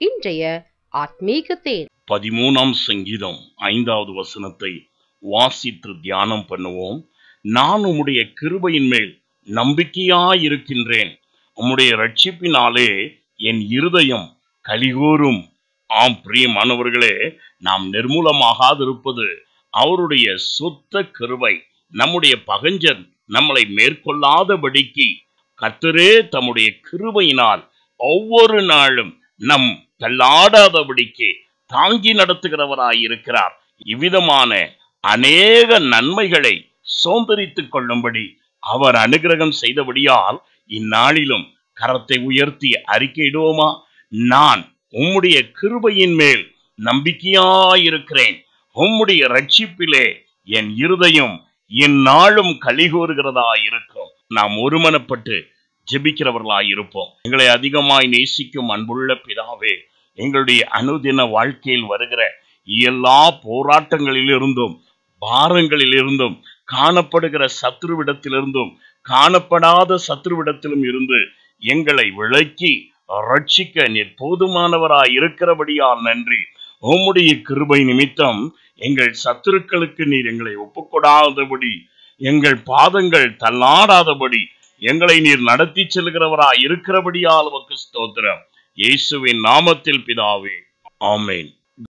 இன்றைய ஆத்மீக தேன். 13ஆம் சங்கீதம் 5வது வசனத்தை வாசித்து தியானம் பண்ணுவோம். நான் உம்முடைய கிருபையின் மேல் நம்பிக்கையாயிருக்கின்றேன், உம்முடைய ரட்சிப்பினாலே என் இருதயம் கலிகூரும். ஆம் பிரியமானவர்களே, நாம் நிர்மூலமாகாதிருப்பது அவருடைய சுத்த கிருபை. நம்முடைய பகஞ்சன் நம்மளை மேற்கொள்ளாதபடிக்கு கர்த்தரே தம்முடைய கிருபையினால் ஒவ்வொரு நாளும் நம் தள்ளாடாதபடிக்கு தாங்கி நடத்துகிறவராயிருக்கிறார். இவ்விதமான அநேக நன்மைகளை சோந்தரித்துக் கொள்ளும்படி அவர் அனுகிரகம் செய்தபடியால் இந்நாளிலும் கரத்தை உயர்த்தி அறிக்கையிடுவோமா? நான் உம்முடைய கிருபையின் மேல் நம்பிக்கையாயிருக்கிறேன், உம்முடைய ரட்சிப்பிலே என் இருதயம் இந்நாளும் கலிகூறுகிறதாயிருக்கும். நாம் ஒருமனப்பட்டு ஜெபிக்கிறவர்களாயிருப்போம். எங்களை அதிகமாய் நேசிக்கும் அன்புள்ள பிதாவே, எங்களுடைய அனுதின வாழ்க்கையில் வருகிற எல்லா போராட்டங்களிலிருந்தும் பாரங்களிலிருந்தும் காணப்படுகிற சத்ருவிடத்திலிருந்தும் காணப்படாத சத்ருவிடத்திலும் இருந்து எங்களை விலக்கி ரட்சிக்க நீர் போதுமானவராய் இருக்கிறபடியால் நன்றி. உம்முடைய கிருபை நிமித்தம் எங்கள் சத்துருக்களுக்கு நீர் எங்களை ஒப்புக்கொடாதபடி, எங்கள் பாதங்கள் தள்ளாடாதபடி எங்களை நீர் நடத்தி செல்கிறவராய் இருக்கிறபடியால் உமக்கு ஸ்தோத்திரம். இயேசுவின் நாமத்தில் பிதாவே, ஆமென்.